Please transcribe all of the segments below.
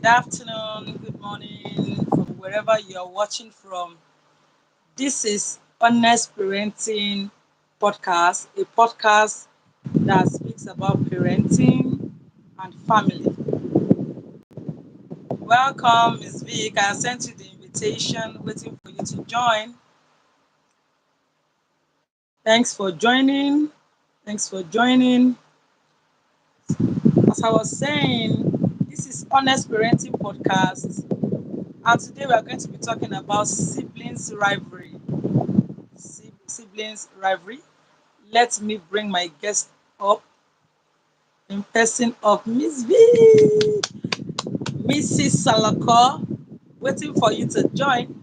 Good afternoon, good morning, from wherever you are watching from. This is Honest Parenting Podcast, a podcast that speaks about parenting and family. Welcome, Ms. Vic. I sent you the invitation, waiting for you to join. Thanks for joining. Thanks for joining. As I was saying, this is Honest Parenting Podcast, and today we are going to be talking about siblings rivalry. Siblings rivalry. Let me bring my guest up in person of Miss V, Mrs. Salako, waiting for you to join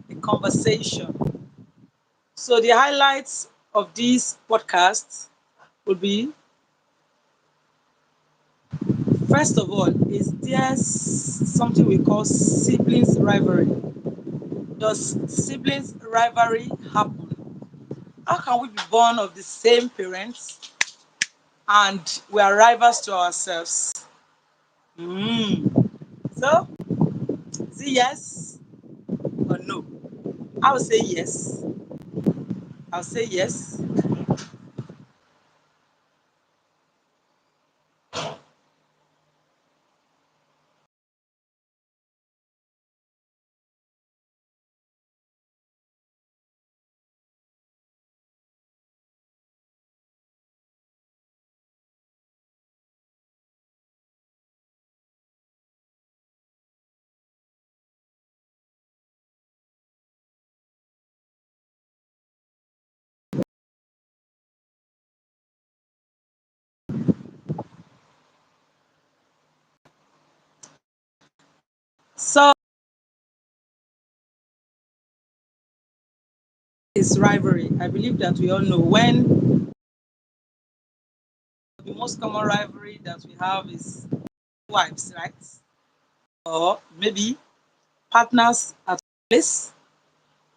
the conversation. So the highlights of this podcast will be, first of all, is there something we call siblings rivalry? Does siblings rivalry happen? How can we be born of the same parents and we are rivals to ourselves? Mm. So, is it yes or no? I will say yes. I'll say yes. So, it's rivalry. I believe that we all know when the most common rivalry that we have is wives, right? Or maybe partners at place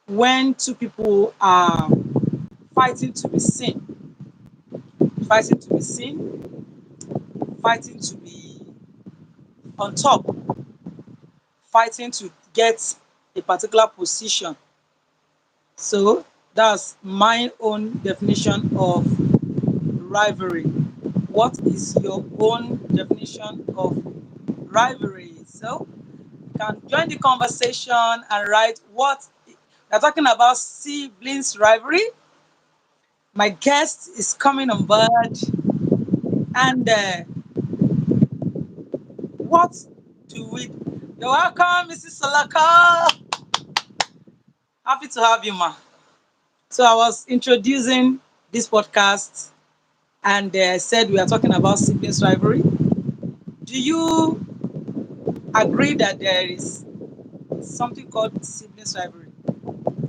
when two people are fighting to be seen, fighting to be seen, fighting to be on top, fighting to get a particular position. So that's my own definition of rivalry. What is your own definition of rivalry? So you can join the conversation and write what we're talking about siblings rivalry. My guest is coming on board, and what do we? You're welcome, Mrs. Salaka. Happy to have you, ma. So I was introducing this podcast, and I said we are talking about siblings rivalry. Do you agree that there is something called siblings rivalry?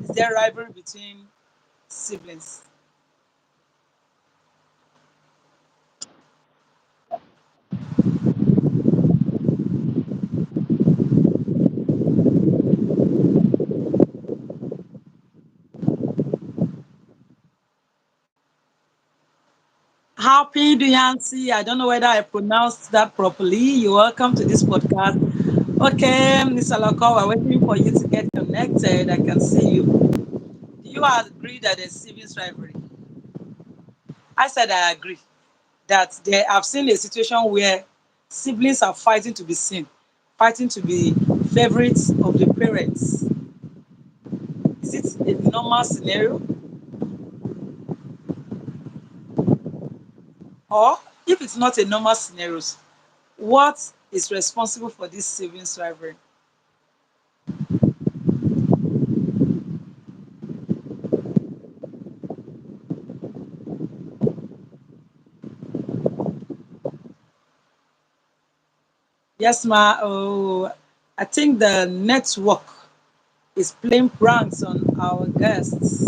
Is there rivalry between siblings? Happy Duyansi. I don't know whether I pronounced that properly. You're welcome to this podcast. Okay, Mr. Loko, we're waiting for you to get connected. I can see you. Do you agree that there's siblings rivalry? I said I agree that there I've seen a situation where siblings are fighting to be seen, fighting to be favorites of the parents. Is it a normal scenario? Or if it's not a normal scenario, what is responsible for this siblings rivalry? Yes, ma. Oh, I think the network is playing pranks on our guests.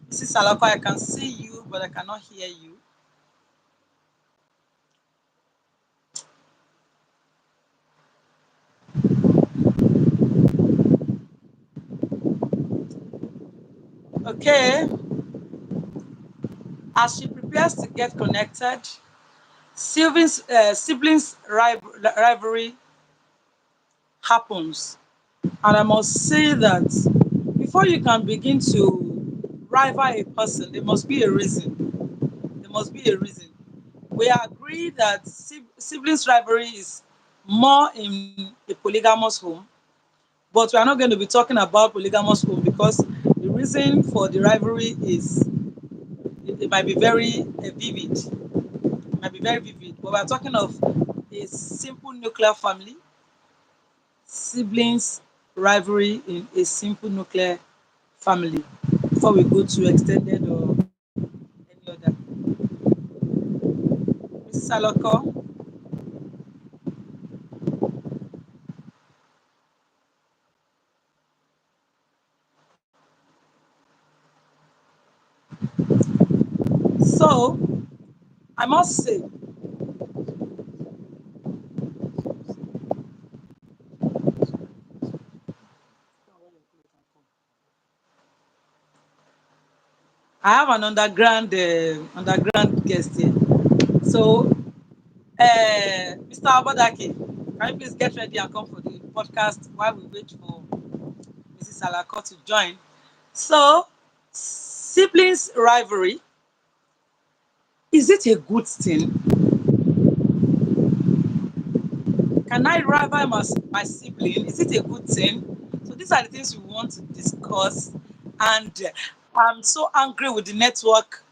Mrs. Salako, I can see you, but I cannot hear you. Okay. As she prepares to get connected, siblings rivalry happens. And I must say that before you can begin to rival a person, there must be a reason. There must be a reason. We agree that siblings rivalry is more in a polygamous home, but we are not going to be talking about polygamous home because the reason for the rivalry is it might be very vivid. It might be very vivid. But we are talking of a simple nuclear family, siblings rivalry in a simple nuclear family before we go to extended or any other. Mrs. Aloko, so I must say, I have an underground guest here. So, Mr. Abadaki, can you please get ready and come for the podcast while we wait for Mrs. Alako to join? So, siblings rivalry, is it a good thing? Can I rival my sibling? Is it a good thing? So these are the things we want to discuss. And I'm so angry with the network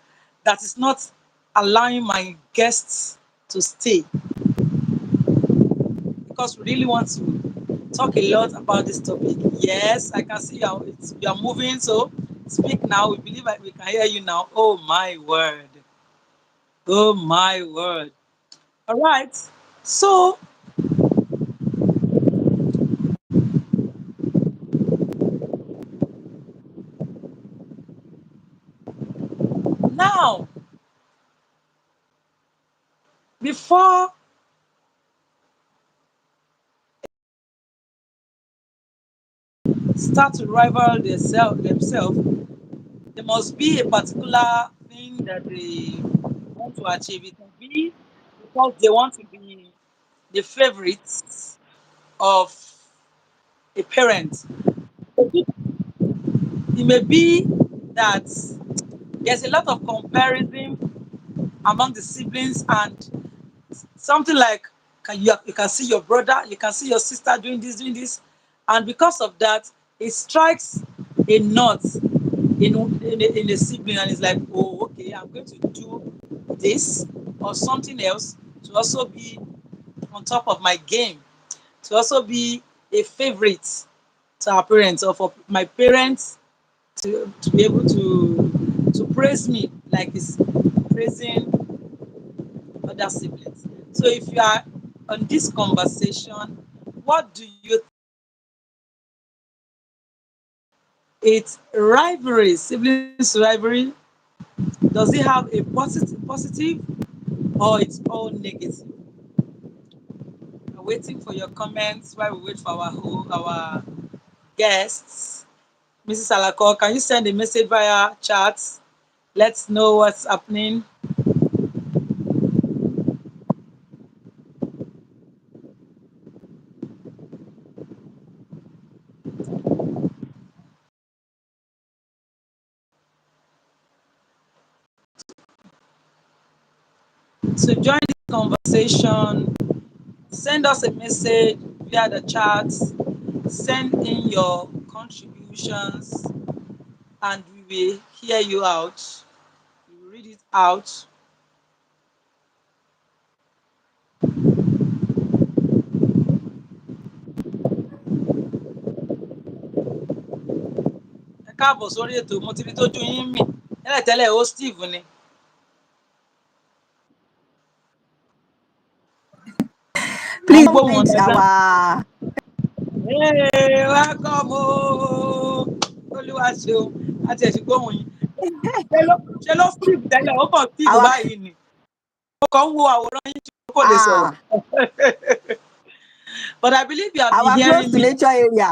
that is not allowing my guests to stay because we really want to talk a lot about this topic. Yes, I can see you are moving. So speak now. We believe that we can hear you now. Oh my word. Oh my word. All right. So now, before start to rival themselves, there must be a particular thing that they want to achieve. It can be because they want to be the favorites of a parent. It may be that there's a lot of comparison among the siblings and something like you can see your brother, you can see your sister doing this, and because of that, it strikes a knot in a sibling, and it's like, oh, okay, I'm going to do this or something else to also be on top of my game, to also be a favorite to our parents or for my parents to be able to praise me like it's praising other siblings. So if you are on this conversation, what do you think? It's rivalry, siblings rivalry. Does it have a positive or it's all negative? We're waiting for your comments while we wait for our guests. Mrs. Alako, can you send a message via chat? Let's know what's happening. To join this conversation, send us a message via the chat. Send in your contributions and we will hear you out. We will read it out. Ẹ káàbọ̀ sórí ètò, mo ti rí tójú yín mì. Tẹ́lẹ̀tẹ́lẹ̀ ó Steve ni. Mo ń Please gbóhùn thanks underground. our Hey, welcome o. Olúwa ṣeun. A tiẹ̀ sì gbóhùn yín. Ṣé ló Steve tẹ́lẹ̀? Ó kàn Steve our báyìí ni. Mo kàn ń wo àwòrán yín tí kò lè sọ̀rọ̀. ah But I believe you have been our close hearing to me. nature area.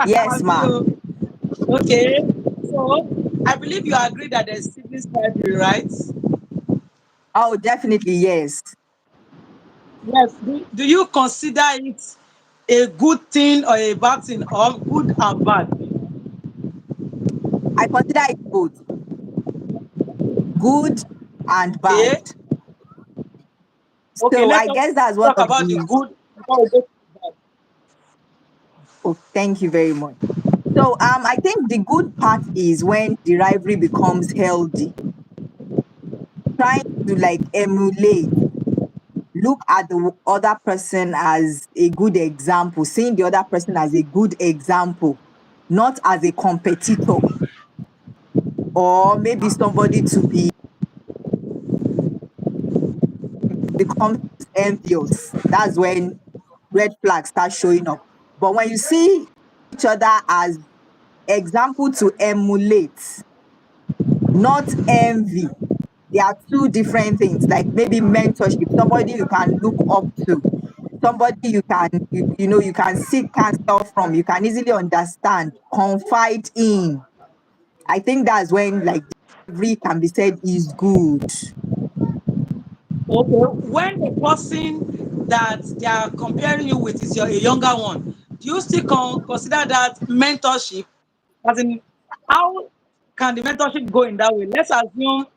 Yes, Àbí ma. o. Okay. So I believe you agree that there's siblings rivalry, right? Oh, definitely, yes. Yes. Do you consider it a good thing or a bad thing, or good and bad? I consider it both good and bad. Okay. Okay, So let I us guess that's one talk of about the the. good before we go to the bad. Oh, thank you very much. So I think the good part is when the rivalry becomes healthy, trying to like emulate, look at the other person as a good example, seeing the other person as a good example, not as a competitor or maybe somebody to be becomes envious. That's when red flags start showing up. But when you see each other as example to emulate, not envy, they are two different things. Like maybe mentorship, somebody you can look up to, somebody you can seek counsel from, you can easily understand, confide in. I think that's when like every can be said is good. Okay. When the person that they are comparing you with is a younger one, do you still consider that mentorship? As in, how can the mentorship go in that way? Let's assume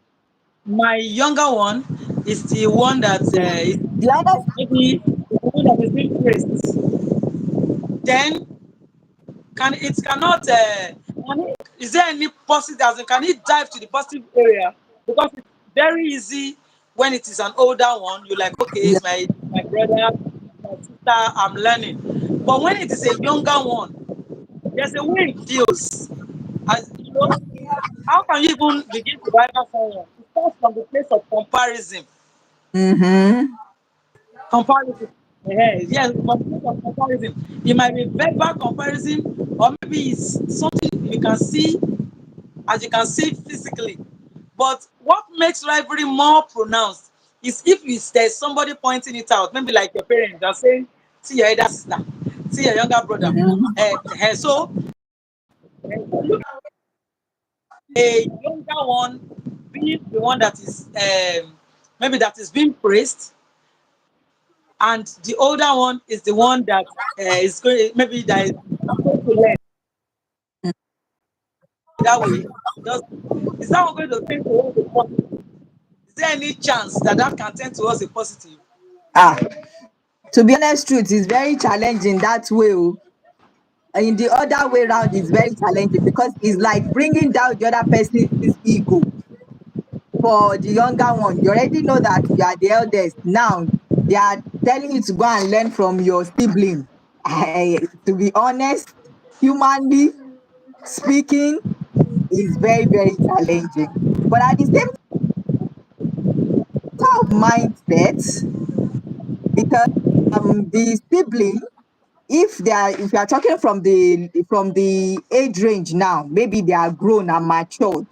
my younger one is the one that is The other maybe the one that is being praised. Then can it cannot is there any positive, as in, can it dive to the positive area? Because it's very easy when it is an older one, you're like, okay, yeah, it's my brother, my sister, I'm learning. But when it is a younger one, there's a way it feels. As you know, how can you even begin to rival someone? It starts from the place of comparison. mm-hmm, Comparison. Yes, from the place of comparison. It might be verbal comparison, or maybe it's something you can see, as you can see physically. But what makes rivalry more pronounced is if there's somebody pointing it out, maybe like your parents are saying, see your elder sister, see your younger brother. mm-hmm. So look at a younger one being the one that is maybe that is being praised, and the older one is the one that is going, maybe that is going to learn that way. Does is that one going to tend towards a positive? Is there any chance that that can tend towards a positive? Ah, to be honest, truth is very challenging that way. Oh. In the other way around, is very challenging because it's like bringing down the other person's ego. For the younger one, you already know that you are the eldest. Now they are telling you to go and learn from your sibling. To be honest, humanly speaking, is very, very challenging. But at the same type of mindset, because the sibling, if you are talking from the age range now, maybe they are grown and matured.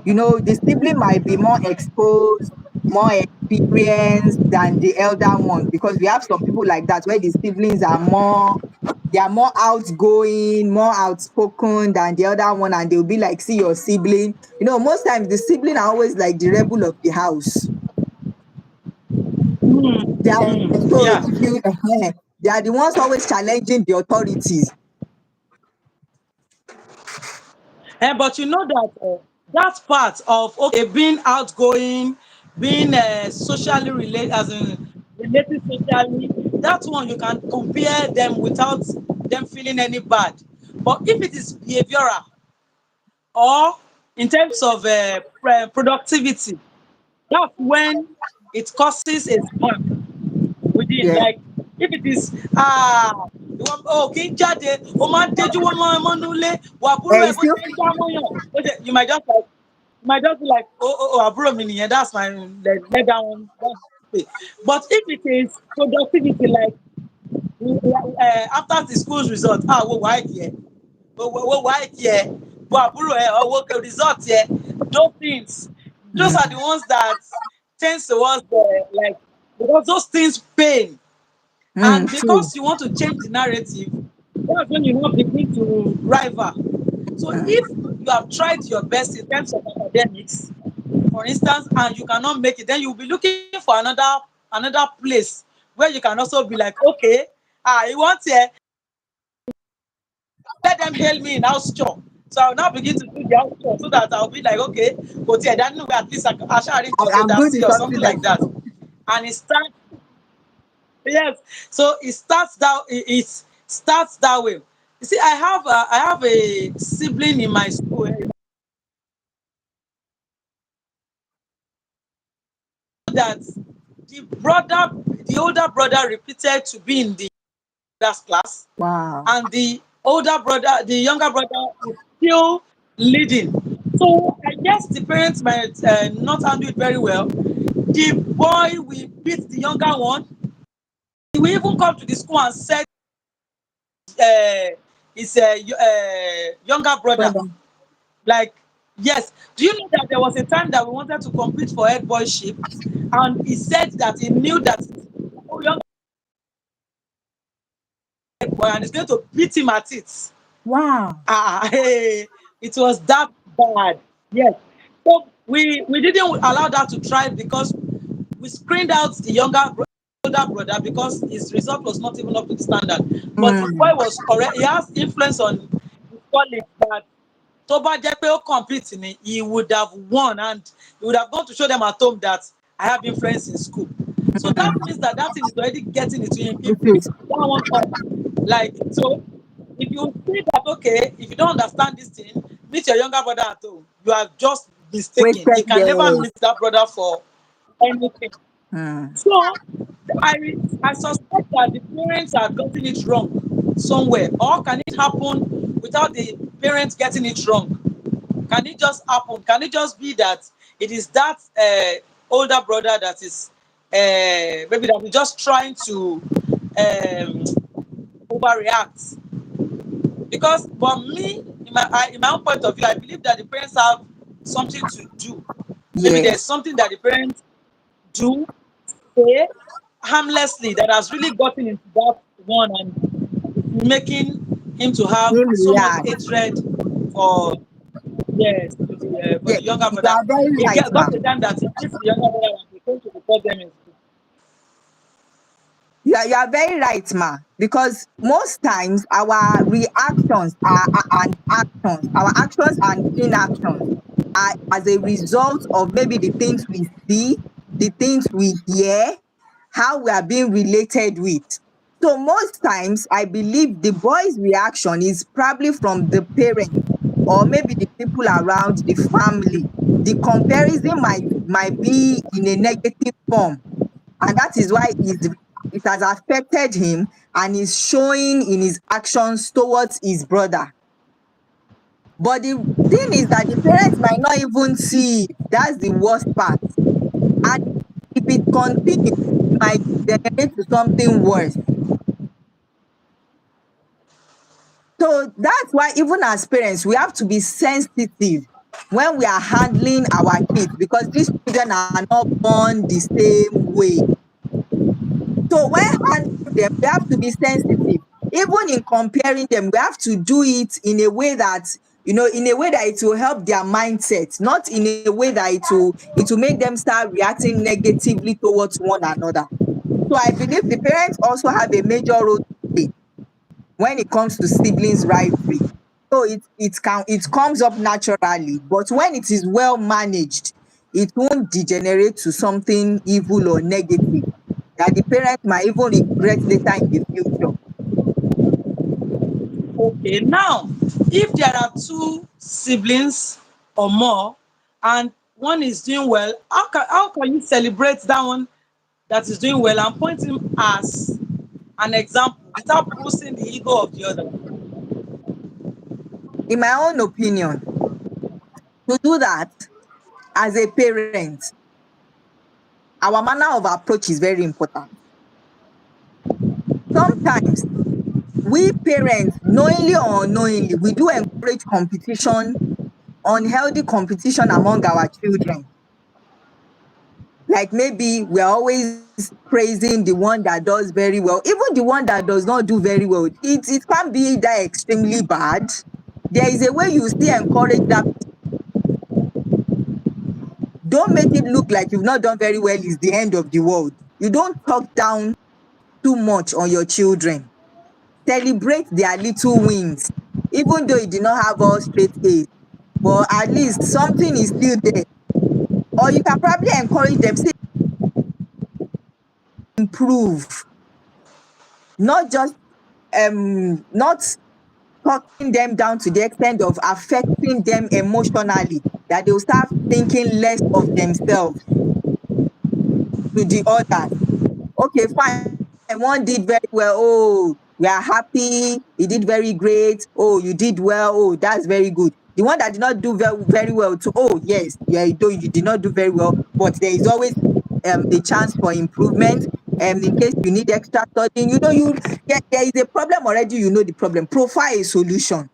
The sibling might be more exposed, more experienced than the elder one, because we have some people like that where the siblings are more, they are more outgoing, more outspoken than the other one, and they'll be like, see your sibling. Most times the sibling are always like the rebel of the house. They are so Yeah. if you they are the ones always challenging the authorities. But you know that that part of, okay, being outgoing, being socially related, as in related socially, that one you can compare them without them feeling any bad. But if it is behavioral, or in terms of productivity, that's when it causes a spark within. Yeah. Like if it is kì í jáde, o máa ń déjú wọn mọ́nú ilé, wà àbúrò ẹ̀ And bó still ṣe ń já mọ́yàn. You might just like, be like, àbúrò mi nìyẹn, that's my, let that one stay. But if it is productivity, like after the school's result, wo wàá kì í wo wàá kì í wo àbúrò ẹ̀ wo result yẹ, those things, those are the ones that tends towards like, because those things pain. And true. because you want to change the narrative, that's when you now begin to rival. So if you have tried your best in terms of academics, for instance, and you cannot make it, then you'll be looking for another place where you can also be like, okay, you want here, let them hail me in house chore. So I'll now begin to do the house chore so that I'll be like, okay, but yeah, that way at least I shall read to I'm that good see with or something something like else. that. And it starts, yes. So it starts that way. You see, I have a sibling in my school that the older brother repeated to be in the other's class, Wow. and the younger brother is still leading. So I guess the parents might not handle it very well. The boy will beat the younger one. He will even come to the school and said uh, his younger brother, Brother. like, yes, do you know that there was a time that we wanted to compete for head boyship, and he said that he knew that younger head boy and he's going to beat him at it. Wow. Hey, it was that bad. Yes. So we didn't allow that to thrive because we screened out the older brother because his result was not even up to the standard. But the boy Mm. was correct. He has influence on his colleagues that tó bá jẹ́ pé ó compete ni, he would have won, and he would have gone to show them at home that I have influence in school. So that Mm. means that that thing is already getting into him. He It picked is that one up. Like, so if you see that, okay, if you don't understand this thing, meet your younger brother at home. You are just mistaken. wasted You can never years. meet that brother for anything. Mm. So I I suspect that the parents are getting it wrong somewhere. Or can it happen without the parents getting it wrong? Can it just happen? Can it just be that it is that older brother that is maybe that is just trying to overreact? Because for me, in my own point of view, I believe that the parents have something to do. Maybe Yes. there's something that the parents do, say harmlessly, that has really gotten into that one and making him to have Him so much react. hatred for, yes, for Yeah, the younger you brother. are very He right, got ma. the time that he beats the younger brother and he came to report them in school. You are very right, ma. Because most times our reactions and actions, our actions and inactions are as a result of maybe the things we see, the things we hear, how we are being related with. So most times I believe the boy's reaction is probably from the parents or maybe the people around the family. The comparison might be in a negative form, and that is why it has affected him and is showing in his actions towards his brother. But the thing is that the parents might not even see it. That's the worst part. And if it continues, it might degenerate to something worse. So that's why even as parents, we have to be sensitive when we are handling our kids, because these children are not born the same way. So when handling them, we have to be sensitive. Even in comparing them, we have to do it in a way that, in a way that it will help their mindset, not in a way that it will make them start reacting negatively towards one another. So I believe the parents also have a major role to play when it comes to siblings rivalry. So it comes up naturally, but when it is well managed, it won't degenerate to something evil or negative that the parents might even regret later in the future. Okay, now if there are two siblings or more and one is doing well, how can you celebrate that one that is doing well and point him as an example without bruising the ego of the other? In my own opinion, to do that as a parent, our manner of approach is very important. Sometimes we parents, knowingly or unknowingly, we do encourage competition, unhealthy competition among our children. Like maybe we're always praising the one that does very well, even the one that does not do very well. It can be that extremely bad, There is a way you still encourage that. Don't make it look like you've not done very well is the end of the world. You don't talk down too much on your children. Celebrate their little wins, even though you did not have all straight A's, but at least something is still there. Or you can probably encourage them, say improve, not just not talking them down to the extent of affecting them emotionally, that they will start thinking less of themselves to the others. Okay, fine. One did very well. Oh, we are happy. He did very great. Oh, you did well. Oh, that's very good. The one that did not do very well too. Oh, yes, yeah, though you did not do very well, but there is always a chance for improvement. In case you need extra studying, there is a problem already. You know the problem. Profile a solution.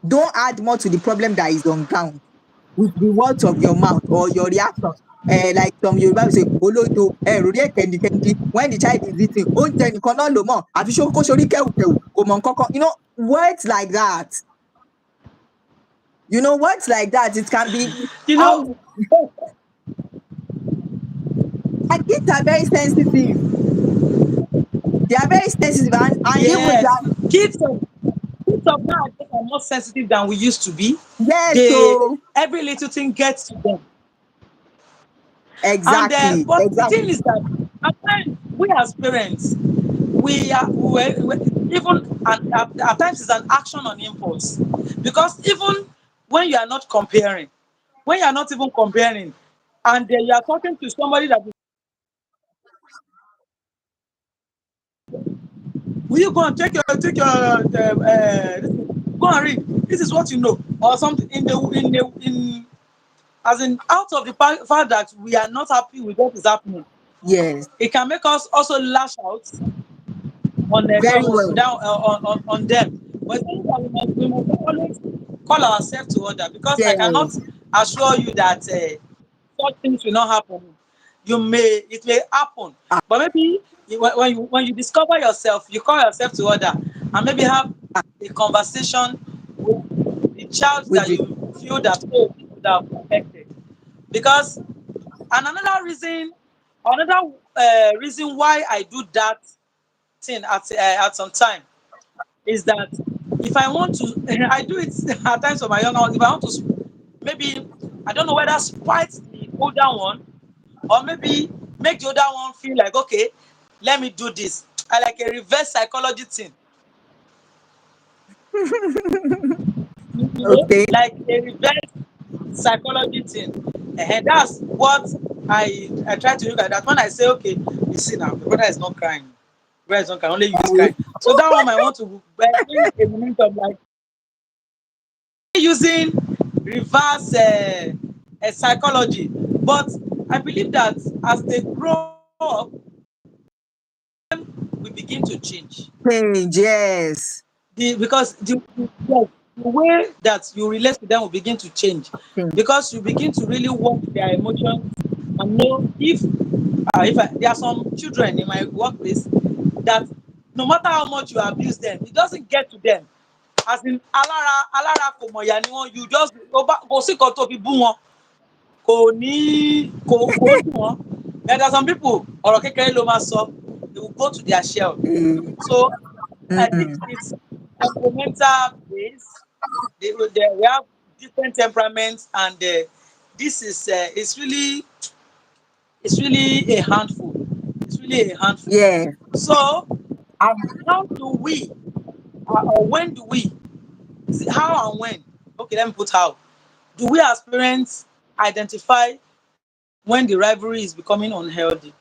Don't add more to the problem that is on ground with the words of your mouth or your reaction. Like some Yoruba will say, Olojo, rori ẹ kẹ̀ndìkẹ̀ndì, when the child is eating, oúnjẹ nìkan náà ló mọ̀, àfi kó ṣorí kẹ̀wùkẹ̀wù, kò mọ̀ nǹkan kan. Words like that. Words like that, it can be, You know, and kids are very sensitive. They are very sensitive, and even yes, that, kids of nowadays are more sensitive than we used to be. yes, They so Every little thing gets to them. And exactly, but the thing exactly. is that at times we as parents, even at times it's an action on impulse, because even when you are not comparing, when you are not even comparing, and you are talking to somebody that will you go and go and read. This is what you know, or something in as in out of the fact that we are not happy with what is happening. Yes, It can make us also lash out on very well. on them. But I think that we must always call ourselves to order, because I cannot Yes, assure you that such things will not happen. It may happen, ah, but maybe when you discover yourself, you call yourself to order and maybe have ah, a conversation with the child with that the you feel that, oh, this would have affected. Because and another reason why I do that thing at some time is that if I want to, I do it at times for my younger ones. If I want to, maybe I don't know whether spite the older one, or maybe make the older one feel like, okay, let me do this. I like a reverse psychology thing, okay. like a reverse psychology thing. And that's what I try to look at. That when I say, okay, you see now, the brother is not crying. The brother is not crying. Only you is Oh, crying. So that one I want to bring a momentum, like using reverse psychology. But I believe that as they grow up, we begin to change. change, yes. Because yes, the way that you relate to them will begin to change, Change. because you begin to really watch their emotions and know there are some children in my workplace that no matter how much you abuse them, it doesn't get to them. As in alára kò mọ̀yà ni wọ́n, you just kò sí nǹkan tó fi bú wọn, kò dùn wọ́n. There are some people ọ̀rọ̀ kékeré ló máa sọ, they will go to their shell. Eh, So I think mm, it's temperamental based. We have different temperaments, and this is it's really a handful. It's really a handful. yeah. So And how do we, or when do we, how and when? Okay, let me put how. Do we as parents identify when the rivalry is becoming unhealthy?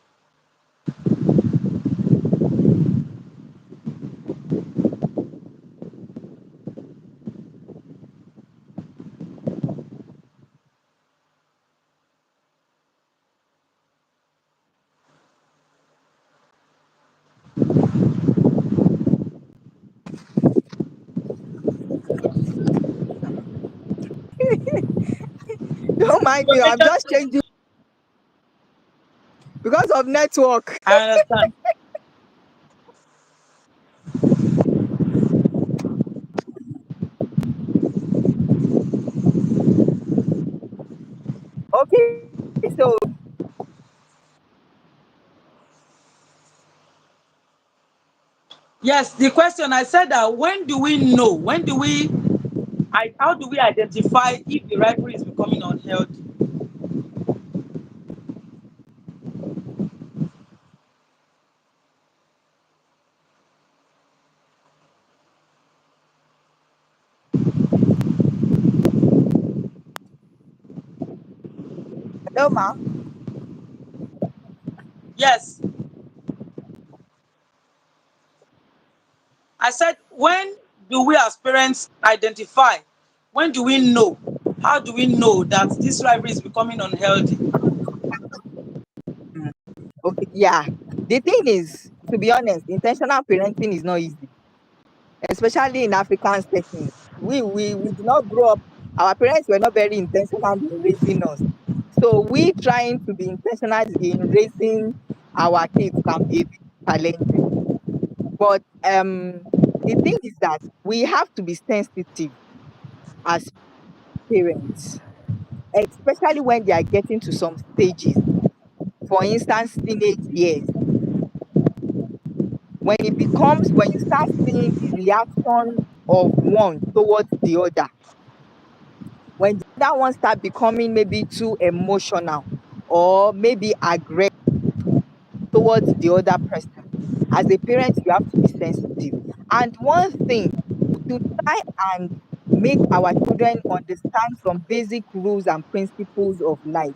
don't mind So me, I'm just majorly, changing because of network. I understand. Yes, the question I said that when do we know? How do we identify if the rivalry is becoming unhealthy? Hello, ma. Yes, I said when do we as parents identify? When do we know? How do we know that this rivalry is becoming unhealthy? Mm. Okay, yeah. The thing is, to be honest, intentional parenting is not easy, especially in African settings. We did not grow up, our parents were not very intentional in raising us. So we trying to be intentional in raising our kids can be a bit challenging. But the thing is that we have to be sensitive as parents, especially when they are getting to some stages. For instance, teenage years, when you start seeing the reaction of one towards the other, when the other one start becoming maybe too emotional or maybe aggressive towards the other person, as a parent you have to be sensitive. And one thing, to try and make our children understand some basic rules and principles of life,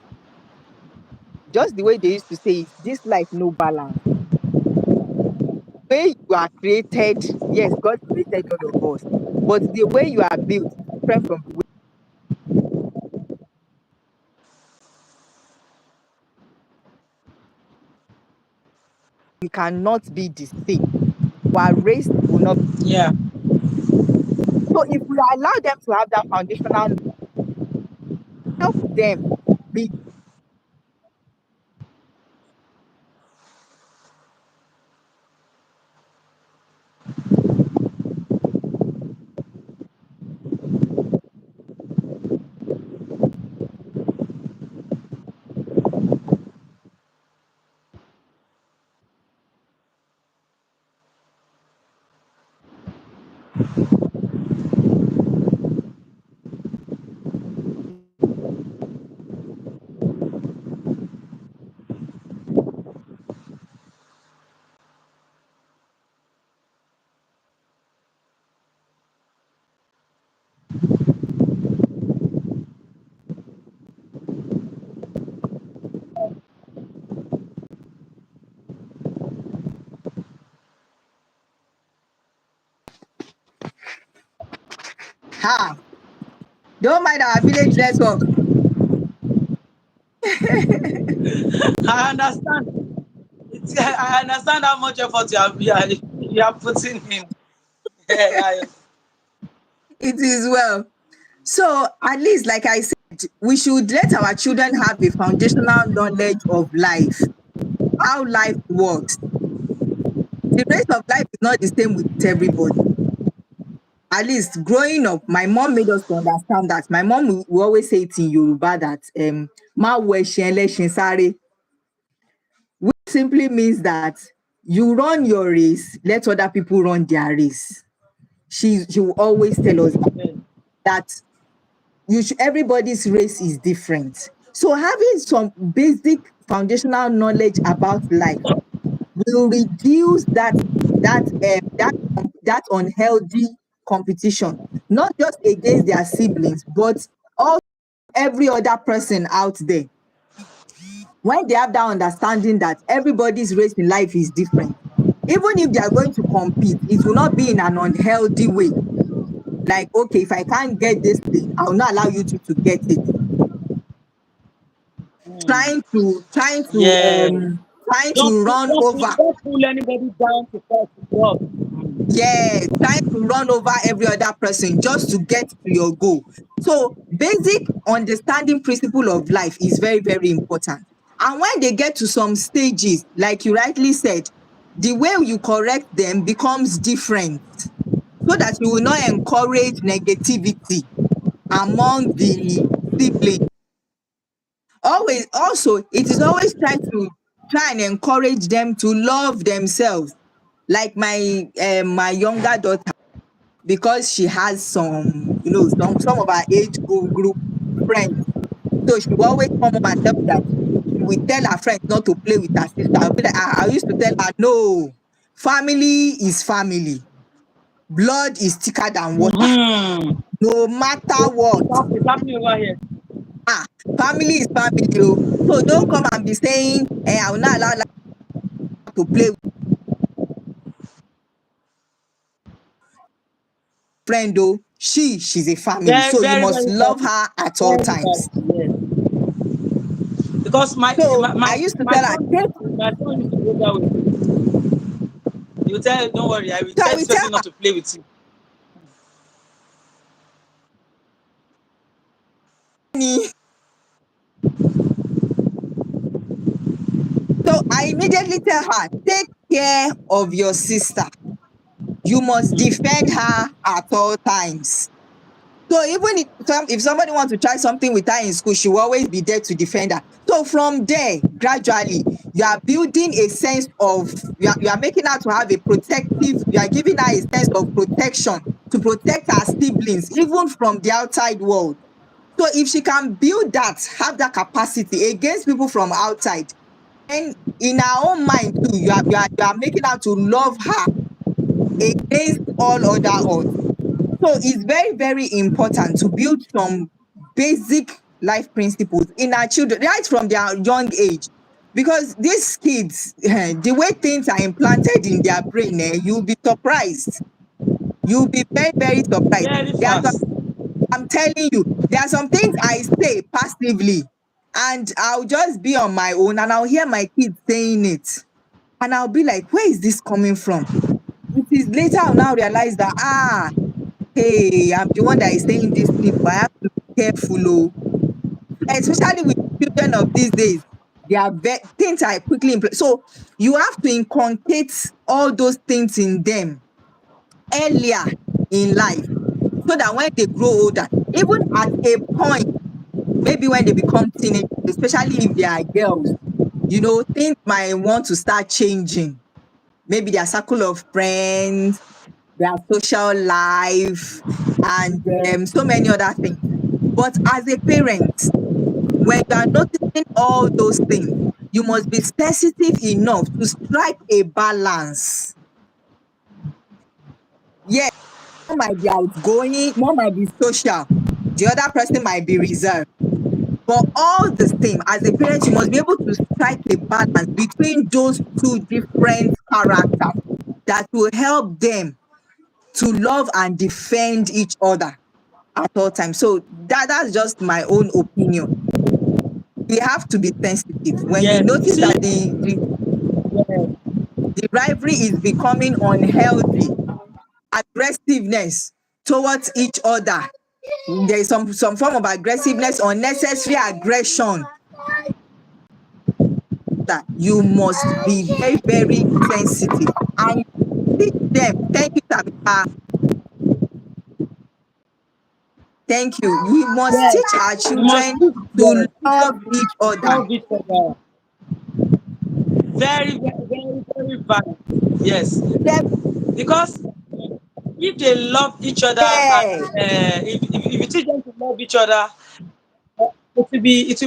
just the way they used to say is this life no balance. Way you are created, yes, God created all of us, but the way you are built is different from the way we cannot be the same. Our race will not be. Yeah. So if we allow them to have that foundational, help them be ha. Don't mind our village network. I understand. I understand how much effort you are putting in. Yeah, It is well. So at least, like I said, we should let our children have a foundational knowledge of life, how life works. The rest of life is not the same with everybody. At least growing up, my mom made us to understand that. My mom will always say it in Yoruba that "Ma wo ẹṣin ẹlẹ́ṣin sáré," which simply means that you run your race, let other people run their race. She will always tell us yeah. that everybody's race is different. So having some basic foundational knowledge about life will reduce that unhealthy competition, not just against their siblings, but also every other person out there. When they have that understanding that everybody's race in life is different, even if they are going to compete, it will not be in an unhealthy way. Like, okay, if I can't get this thing, I will not allow you to get it. Mm. Trying to trying to Yeah. trying to run over. Don't pull anybody down to first drop. Mm. Yeah, trying to run over every other person just to get to your goal. So basic understanding principle of life is very, very important. And when they get to some stages, like you rightly said, the way you correct them becomes different so that you will not encourage negativity among the siblings. Always also, it is always try and encourage them to love themselves. Like my younger daughter, because she has some, some of our age group friends. So she will always come home and tell me that she will tell her friends not to play with her sister. I'll be like, I used to tell her, no, family is family. Blood is thicker than water. Mm-hmm. No matter what. It's happening over here. Ah, family is family. Oh. So don't come and be saying, I will not allow her to play with friend. Oh, she's a family. Very, So you very, must very love valid. her at all Very times. valid. Yes. Because So I used to tell her, take, my son used to go that way. You tell, don't worry, I will so I tell will this tell person not to play with you. me. So I immediately tell her, take care of your sister. You must defend her at all times. So even if somebody wants to try something with her in school, she will always be there to defend her. So from there, gradually, you are building a sense of, you are making her to have a protective, you are giving her a sense of protection to protect her siblings, even from the outside world. So if she can build that, have that capacity against people from outside, then in her own mind too, you are making her to love her against all other odds. So it's very, very important to build some basic life principles in our children right from their young age. Because these kids, the way things are implanted in their brain, you'll be surprised. You'll be very, very surprised. Very There are some, fast. I'm telling you, there are some things I say passively, and I'll just be on my own and I'll hear my kids saying it. And I'll be like, where is this coming from? It is later I'll now realize that, hey, I'm the one that is saying this thing, but I have to be careful. Oh. Especially with children of these days, things are quickly so you have to inculcate all those things in them earlier in life, so that when they grow older, even at a point, maybe when they become teenagers, especially if they are girls, things might want to start changing. Maybe their circle of friends, their social life, and so many other things. But as a parent, when you are noticing all those things, you must be sensitive enough to strike a balance. Yes, one might be outgoing, one might be social, the other person might be reserved. But all the same, as a parent, you must be able to strike a balance between those two different characters that will help them to love and defend each other at all times. So that's just my own opinion. We have to be sensitive. When you Yes. You notice see, that yes, the rivalry is becoming unhealthy, aggressiveness towards each other, there is some form of aggressiveness, unnecessary aggression, that you must be very, very sensitive and teach them. Thank you, Tabitha. Thank you. We must yes. teach our You must children teach to them. Teach love them each to other. love each other. Very, very, very, very valid. Yes. Because if they love each other and Yeah, if you teach them to love each other, it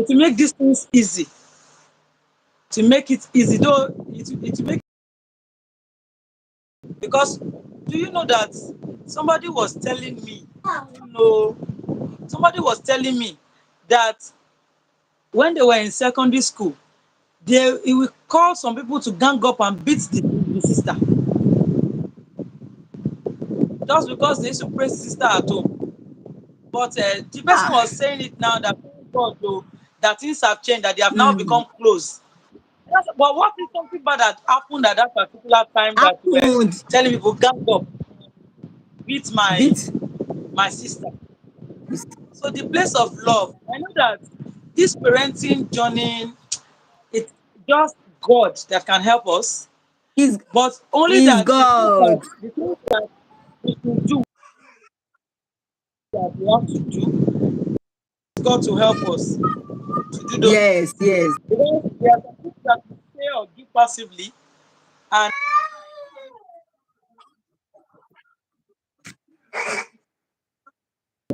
will make these things easy. To make it easy, though it will make, because do you know that somebody was telling me, you know, somebody was telling me that when they were in secondary school, he will call some people to gang up and beat the sister just because they used to praise the sister at home. But the person ah, was saying it now that thank God though that things have changed, that they have now mm, become close. But what if something bad had happened at that particular time that you were happened. telling people gang up, beat Beat. my sister? So the place of love, I know that this parenting journey, it's just God that can help us, is but only is that God. the things that we should do, that we have to do, God to help us to do those Yes, things. yes. Because there are some things that we say or do passively, and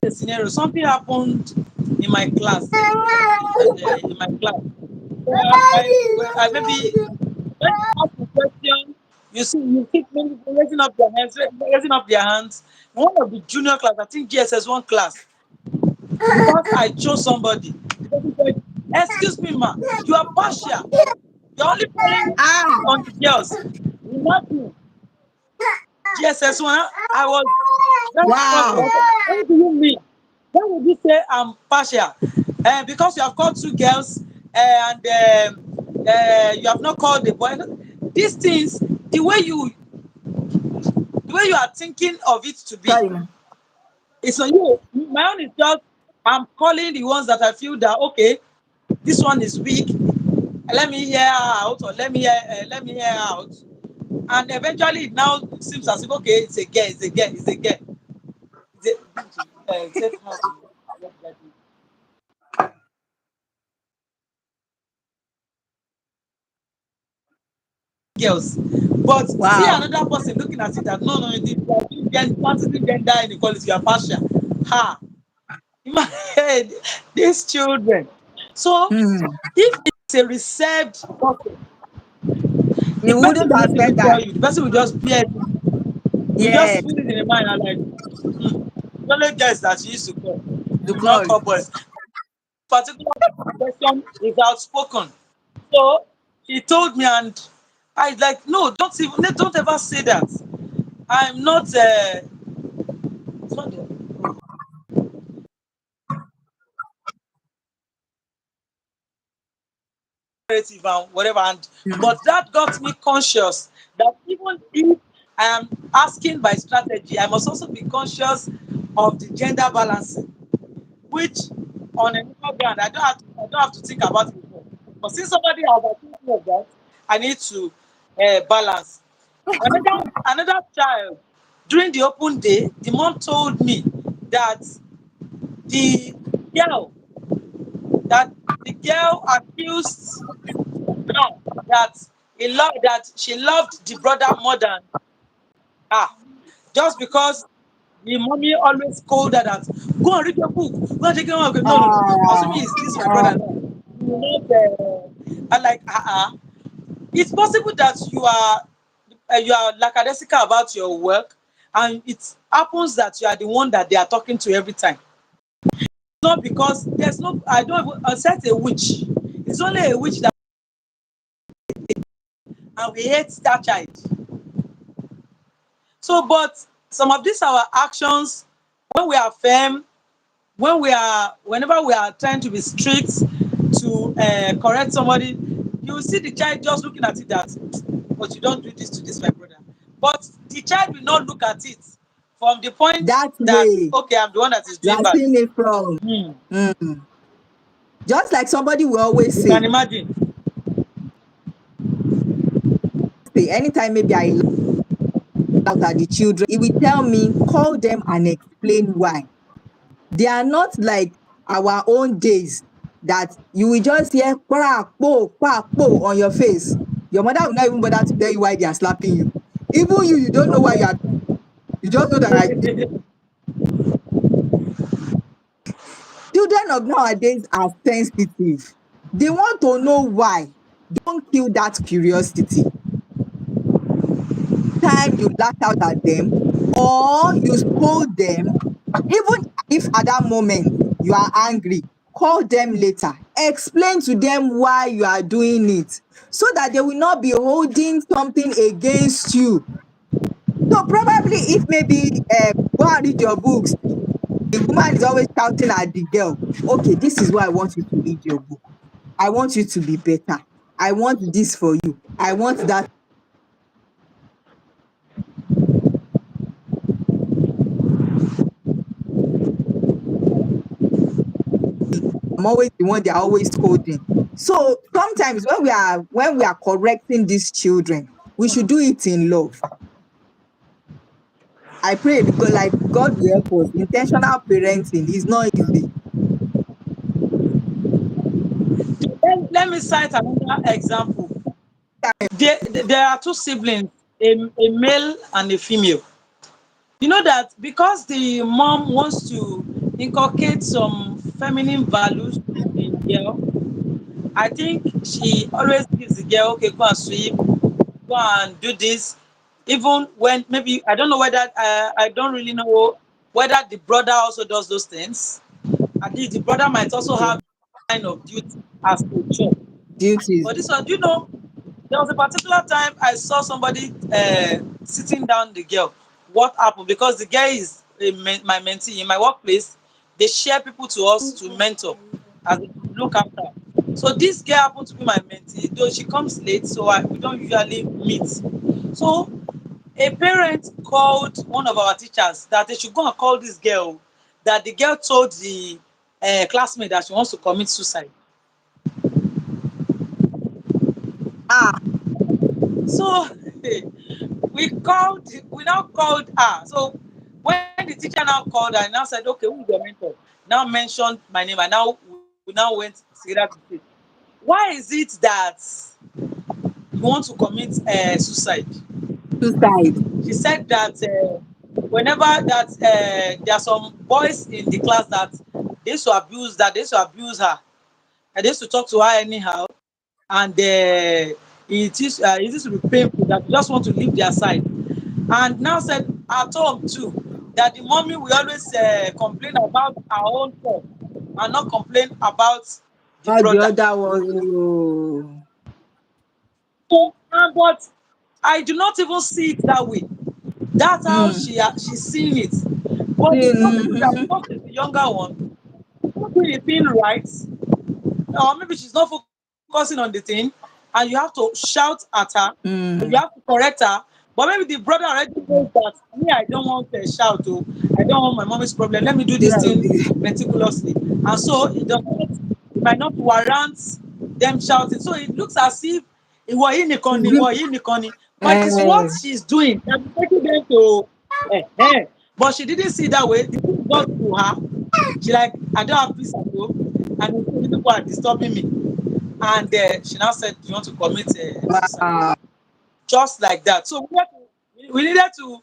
a scenario. Something happened in my class. In my class, I maybe when you ask a question, you see many people raising up their hands. One of the junior class, I think GSS1 class, because I chose somebody. The person said, "Excuse me, ma, you are partial. You're only calling Ah, on the girls. Imagine GSS1." I was very wow. frustrated. What do you mean? Why would you say I'm partial? Because you have called two girls and you have not called the boy. These things, the way you are thinking of it to be, Sorry, ma. it's on you. My own is just I'm calling the ones that I feel that okay, this one is weak. Let me hear her out, or let me hear her out. And eventually, it now seems as if okay, it's a girl, it's a girl, it's a girl. Safe house. Girls. But see Wow. another person looking at it that no, no, practicing gender inequality, you are partial. Ha! In my head, these children. So Hmm. if it's a reserved person, the You person wouldn't will have not said even that. tell you. The person will just bear it. You just Yes, feel it in the mind and like, the only guys that she used to call. to You will not call. call boys. Particular question is outspoken. So she told me, and I like, no, don't ever say that. I'm not. It's not narrative and whatever. And Hmm. but that got me conscious that even if I am asking by strategy, I must also be conscious of the gender balancing, which on a normal ground I don't have to think about it before. But since somebody has accused me of that, I need to balance. Another child, during the open day, the mom told me that the girl that the girl accused now that that she loved the brother more than her, just because the mommy always scold her that go and read your book, go and take your work. No, no, no. Ah, Assuming he's this my brother now. You will not and like it's possible that you are lackadaisical about your work, and it happens that you are the one that they are talking to every time. Not because there's no I don't even accept a witch. It's only a witch that and we hate that child. So but some of these our actions when we are firm, whenever we are trying to be strict to correct somebody, you will see the child just looking at it that but you don't do this to this my brother. But the child will not look at it from the point that that way okay, I'm the one that is you doing are bad. seeing it from. Hmm. Hmm. Just like somebody will always You can say, imagine. anytime maybe I laugh at the children, he will tell me, call them and explain why. They are not like our own days that you will just hear pa po on your face. Your mother will not even bother to tell you why they are slapping you. Even you don't know why you are. You just know that children of nowadays are sensitive. They want to know why. Don't kill that curiosity. Time you lash out at them or you scold them, even if at that moment you are angry, call them later. Explain to them why you are doing it so that they will not be holding something against you. So probably if maybe go and read your books, the woman is always shouting at the girl, okay, this is why I want you to read your book. I want you to be better. I want this for you. I want that. I'm always the one they are always scolding. So sometimes when we are correcting these children, we should do it in love. I pray because like God will help us. Intentional parenting is not easy. Let me cite another example. There are two siblings, a male and a female. You know that because the mom wants to inculcate some feminine values in girl. I think she always gives the girl, okay, go and sweep, go and do this. Even when maybe I don't know whether I don't really know whether the brother also does those things. At least the brother might also Okay. have kind of duty as a church. Duties. But this one, do you know, there was a particular time I saw somebody sitting down the girl. What happened? Because the girl is my mentee in my workplace. They share people to us to mentor as they look after. So this girl happened to be my mentee, though she comes late, so we don't usually meet. So a parent called one of our teachers that they should go and call this girl. That the girl told the classmate that she wants to commit suicide. Ah, So we now called her. So when the teacher now called her and now said, okay, who is your mentor? Now mentioned my name, and now we now went together to say, why is it that you want to commit suicide? suicide. She said that whenever that there are some boys in the class that they used to abuse her, and they used to talk to her anyhow, and it used to be painful that you just want to leave their side. And now said at home too, that the mommy will always complain about her own fault and not complain about the All the brother. other one. Oh. So, but I do not even see it that way. That's how Mm. she's seeing it. But they don't believe that Mm-hmm. because she's the younger one, she's not doing the thing right, or maybe she's not focusing on the thing, and you have to shout at her, or you have to Mm. correct her. But maybe the brother already knows that me, I don't want a shout, oh, I don't want my mommy's problem. Let me do this Yeah. thing meticulously. And so it might not warrant them shouting. So it looks as if ìwọ yìí nìkan ni, ìwọ yìí nìkan ni. But it is what Eh, she's doing that is making them to but she didn't see it that way. The thing got to her. She like, I don't have peace at home, and these people are disturbing me. And she now said, "You want to commit suicide?" wow. Just like that. So we needed to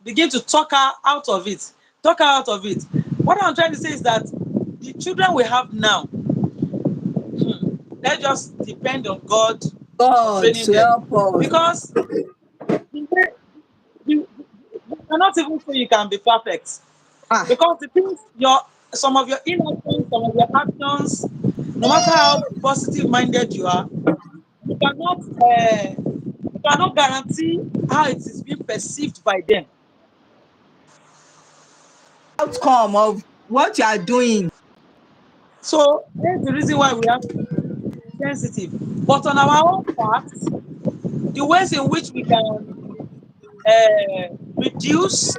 begin to talk her out of it. Talk her out of it. What I'm trying to say is that the children we have now, let's just depend on God for God training to them. help us. Because the way- you cannot even say you can be perfect. Ah, Because the things some of your inactions, some of your actions, no matter how positive minded you are, you cannot guarantee how it is being perceived by them. outcome of what you are doing. So that's the reason why we have to be sensitive. But on our own part, the ways in which we can reduce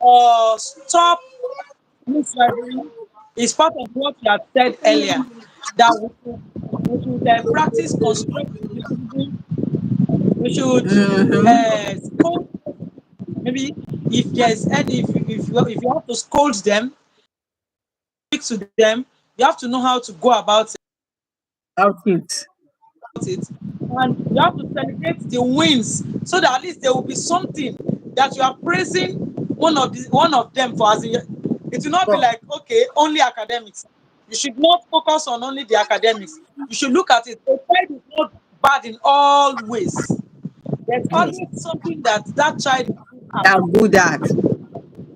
or stop this rivalry is part of what you had said earlier. That we should practice constructive criticism. We should Mm-hmm. scold. Maybe if there's any, if you have to scold them, speak to them, you have to know how to go Out it. it, and you have to celebrate the wins so that at least there will be something that you are praising one of them for. As in, it will not be Oh, like, okay, only academics. You should not focus on only the academics. You should look at it. A child is not bad in all ways. There's yes. always something that that child is good at. They are good at.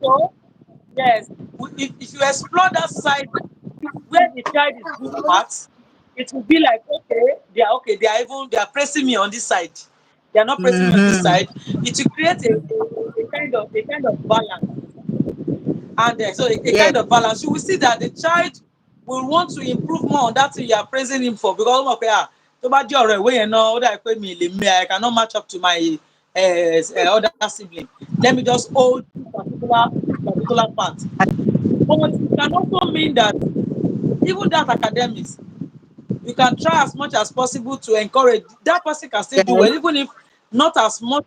So yes, if you explore that side where the child is good at, it will be like, okay, they are pressing me on this side. They are not pressing me on this Mm-hmm. side. It will create a kind of balance. And so a Yes. kind of balance. You will see that the child will want to improve more on that thing you are praising him for, because okay, tó bá jẹ́ ọ̀rọ̀ ìwé yẹn náà ó dà pé mi lè mi I cannot match up to my other sibling. Let me just hold this particular part. But it can also mean that even that academics, you can try as much as possible to encourage that person can still do Yes. well, even if not as much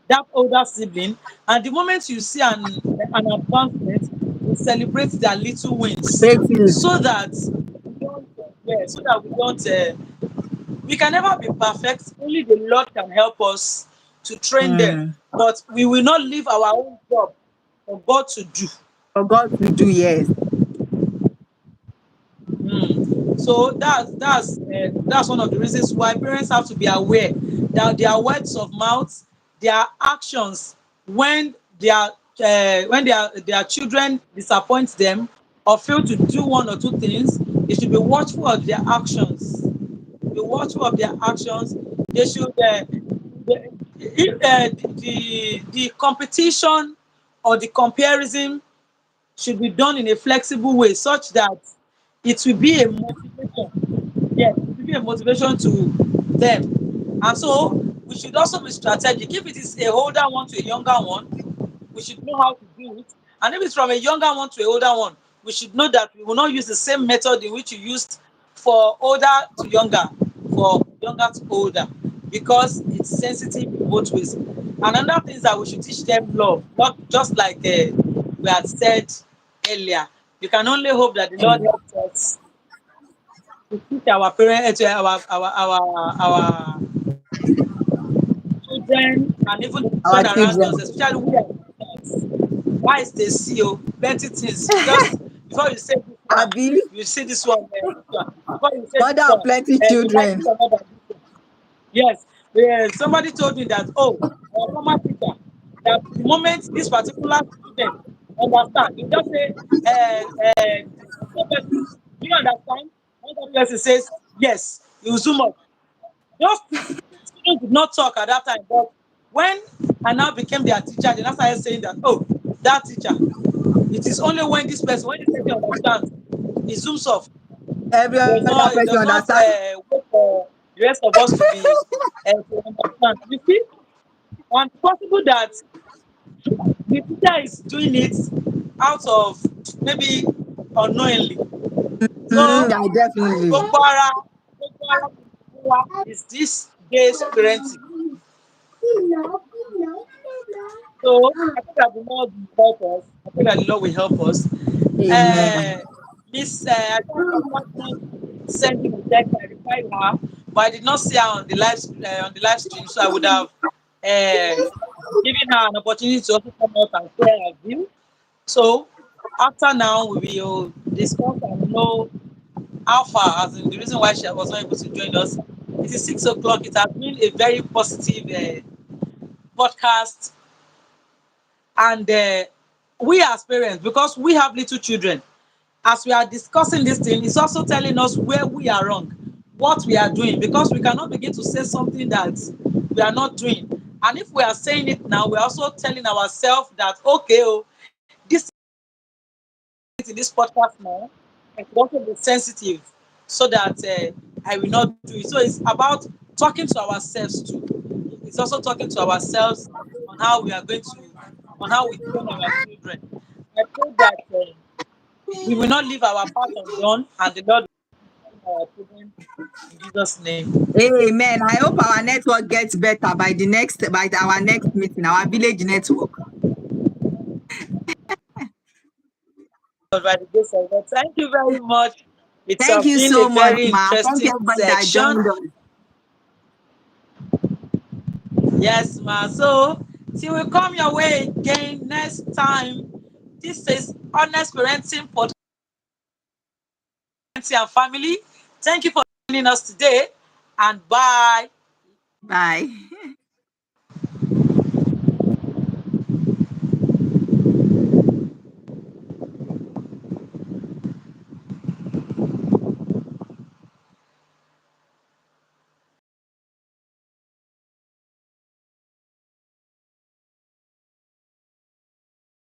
that older sibling. And the moment you see an advancement, you celebrate their little wins, Break it. so that so that we can never be perfect. Only the Lord can help us to train them, Mm. but we will not leave our own job for God to do. forgot to do, yes. So that's one of the reasons why parents have to be aware that their words of mouth, their actions, when their children disappoint them or fail to do one or two things, they should be watchful of their actions. Be watchful of their actions. They should if the competition or the comparison should be done in a flexible way such that it will be a motivation. Yes, it will be a motivation to them. And so we should also be strategic. If it is a older one to a younger one, we should know how to do it. And if it's from a younger one to a older one, we should know that we will not use the same method in which you used for older to younger, for younger to older, because it's sensitive in both ways. And another thing is that we should teach them love, not just like we had said earlier. We can only hope that the Lord helps us to teach our parents, our children, and even the Our children around children. us, especially we as parents. Why is they see you plenty things? Just before you say this one, Abi, you see this one, this one. Before you say mother this of one, plenty you like children. this one more than this one. Yes, somebody told me that, oh, our former teacher, that the moment this particular student understand, you just say, so person, do you understand? Another person says, yes, you zoom up. Those students did not talk at that time, but when I now became their teacher, they now started saying that, oh, that teacher, it is only when this person understands, he zooms off. Every other It person does not understand. wait for the rest of us to understand. You see, and it's possible that the teacher is doing it out of maybe unknowingly. Mm, So, I definitely. gbogbo ara is this days parenting. So I think that the Lord will help us. I think that the Lord will help us. Amen. Uh, Miss, I thought my partner sending a text. I replied her, but I did not see her on the live stream. So I would have given her an opportunity to also come out and share her view. So after now, we will discuss and know how far, as in the reason why she was not able to join us. It is 6 o'clock. It has been a very positive podcast, and we as parents, because we have little children, as we are discussing this thing, it's also telling us where we are wrong, what we are doing, because we cannot begin to say something that we are not doing. And if we are saying it now, we're also telling ourselves that, okay, oh, this in this podcast now, I should also be sensitive so that I will not do it. So it's about talking to ourselves too. It's also talking to ourselves on how we are going to, on how we train our children. I pray that we will not leave our part undone, and the Lord will train our children in Jesus' name. Amen. I hope our network gets better by our next meeting, our village network. By the grace of God. Thank you very much. It's Thank you been a so much, very ma. Thank you interesting everybody that section. joined us. Yes, ma. So, till we come your way again next time, this is Honest Parenting Podcast and Family. Thank you for joining us today, and bye. Bye.